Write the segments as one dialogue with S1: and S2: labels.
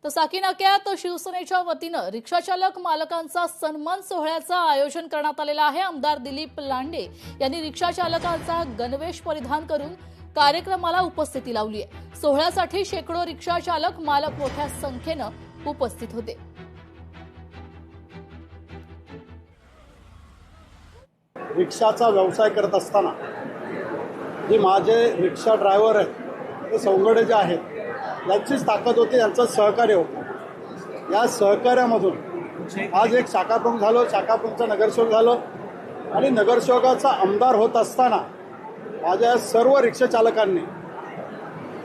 S1: तर साकीनाक्यात शिवसेनेच्या वतीनं रिक्षाचालक मालकांचा सन्मान सोहळ्याचं आयोजन करण्यात आलेलं आहे। आमदार दिलीप लांडे यांनी रिक्षाचालकांचा गणवेश परिधान करून कार्यक्रमाला उपस्थिती लावली आहे। सोहळ्यासाठी शेकडो रिक्षाचालक मालक मोठ्या संख्येनं उपस्थित होते।
S2: रिक्षाचा व्यवसाय करत असताना जे माझे रिक्षा ड्रायव्हर आहेत ते सौंगडे जे आहेत यांचीच ताकद होती, यांचं सहकार्य होतं। या सहकार्यामधून आज एक शाखाप्रमुख झालो, शाखाप्रमुखचा नगरसेवक झालो आणि नगरसेवकाचा आमदार होत असताना माझ्या सर्व रिक्षा चालकांनी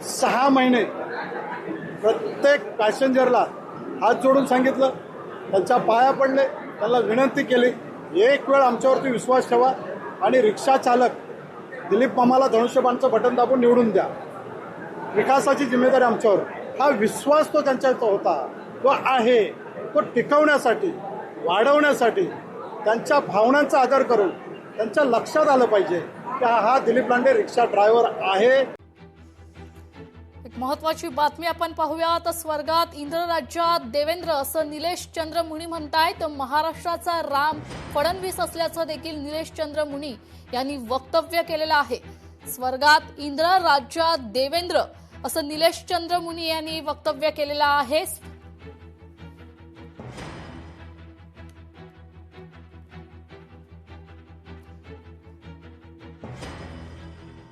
S2: 6 महिने प्रत्येक पॅसेंजरला हात जोडून सांगितलं, त्यांच्या पाया पडले, त्यांना विनंती केली, एक वेळ आमच्यावरती विश्वास ठेवा आणि रिक्षा चालक दिलीप मामाला धनुष्यबाणचं बटन दाबून निवडून द्या, विकासाची जिम्मेदारी आमच्यावर। हा विश्वास तो त्यांच्याचा होता, तो आहे, तो टिकवण्यासाठी, वाढवण्यासाठी त्यांच्या भावनांचा आदर करून त्यांच्या लक्षात आलं पाहिजे की हा दिलीप लांडे रिक्षा ड्रायव्हर आहे।
S1: एक महत्वाची बातमी आपण पाहूया। तर स्वर्गात इंद्र राज्यात देवेंद्र असं निलेश चंद्र मुनी म्हणतायत। महाराष्ट्राचा राम फडणवीस असल्याचं देखील निलेश चंद्र मुनी यांनी वक्तव्य केलेलं आहे। स्वर्गात इंद्र राज्यात देवेंद्र असं निलेश चंद्र मुनी यांनी वक्तव्य केलेलं आहे।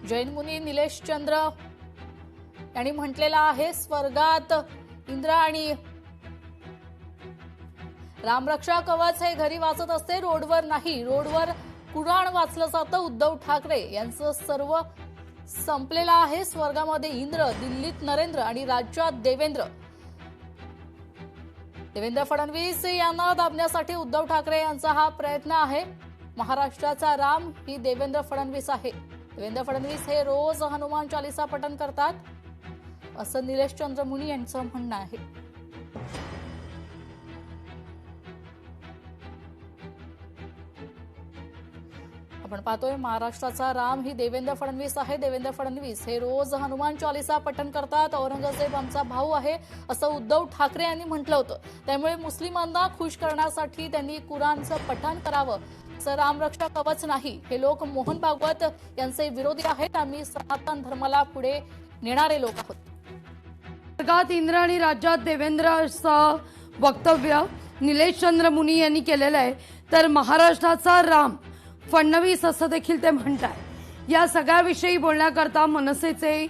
S1: जैन मुनी निलेश चंद्र यांनी म्हटलेलं आहे, स्वर्गात इंद्र आणि रामरक्षा कवच हे घरी वाचत असते, रोडवर नाही। रोडवर कुराण वाचलं जातं। उद्धव ठाकरे यांचं सर्व संपलेलं आहे। स्वर्गामध्ये इंद्र, दिल्लीत नरेंद्र आणि राज्यात देवेंद्र। देवेंद्र फडणवीस यांना दाबण्यासाठी उद्धव ठाकरे यांचा हा प्रयत्न आहे। महाराष्ट्राचा राम ही देवेंद्र फडणवीस आहे। देवेंद्र फडणवीस हे रोज हनुमान चालीसा पठण करतात असं निलेश चंद्र मुनी यांचं म्हणणं आहे। आपण पाहतोय महाराष्ट्राचा राम ही देवेंद्र फडणवीस आहे। देवेंद्र फडणवीस हे रोज हनुमान चालीसा पठण करतात। औरंगजेब आमचा भाऊ आहे असं उद्धव ठाकरे यांनी म्हटलं होतं। त्यामुळे मुस्लिमांना खुश करण्यासाठी त्यांनी कुराणचं पठण करावं, असं रामरक्षा कवच नाही। हे लोक मोहन भागवत यांचे विरोधी आहेत। आम्ही सनातन धर्माला पुढे नेणारे लोक आहोत।
S3: स्वर्गात इंद्र आणि राज्यात देवेंद्र असं वक्तव्य निलेश चंद्र मुनी यांनी केलेलं आहे। तर महाराष्ट्राचा राम फडणवीस असं देखील ते म्हणतात। या सगळ्याविषयी बोलण्याकरता मनसेचे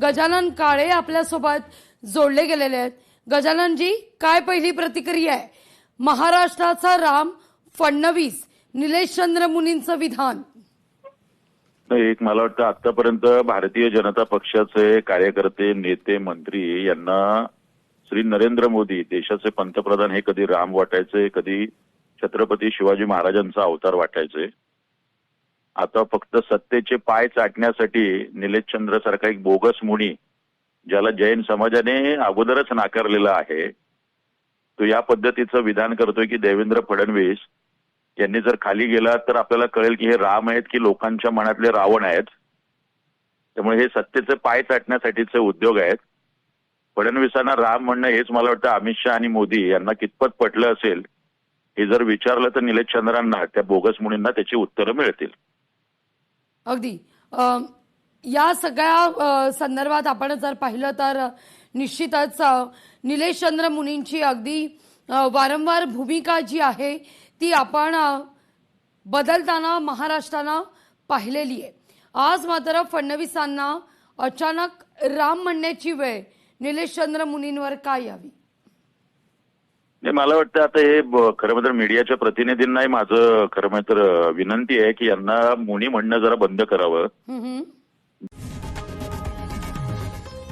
S3: गजानन काळे आपल्यासोबत जोडले गेलेले आहेत। गजाननजी, काय पहिली प्रतिक्रिया आहे? महाराष्ट्राचा राम फडणवीस, निलेश चंद्र मुनींचं विधान।
S4: एक मला वाटतं आतापर्यंत भारतीय जनता पक्षाचे कार्यकर्ते, नेते, मंत्री यांना श्री नरेंद्र मोदी देशाचे पंतप्रधान हे कधी राम वाटायचे, कधी छत्रपती शिवाजी महाराजांचा अवतार वाटायचे। आता फक्त सत्तेचे पाय चाटण्यासाठी निलेश चंद्र सारखा एक बोगस मुनी, ज्याला जैन समाजाने अगोदरच नाकारलेला आहे, तो या पद्धतीचं विधान करतोय की देवेंद्र फडणवीस यांनी जर खाली गेला तर आपल्याला कळेल की हे राम आहेत की लोकांच्या मनातले रावण आहेत। त्यामुळे हे सत्तेचे पाय चाटण्यासाठीचे उद्योग आहेत। फडणवीसांना राम म्हणणं हेच मला वाटतं अमित शहा आणि मोदी यांना कितपत पटलं असेल हे जर विचारलं तर निलेश चंद्रांना, त्या बोगस मुनींना त्याची उत्तरं मिळतील।
S3: अगदी या सगळ्या संदर्भात आपण जर पाहिलं तर निश्चितच निलेश चंद्र मुनींची अगदी वारंवार भूमिका जी आहे ती आपण बदलताना महाराष्ट्रानं पाहिलेली आहे। आज मात्र फडणवीसांना अचानक राम म्हणण्याची वेळ निलेश चंद्र मुनींवर काय यावी?
S4: मला वाटतं आता हे खरं म्हणजे मीडियाच्या प्रतिनिधींनाही माझं खरं म्हणजे विनंती आहे की यांना मुनी म्हणणं जरा बंद करावं।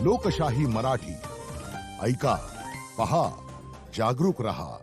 S5: लोकशाही मराठी ऐका, पहा, जागरूक रहा।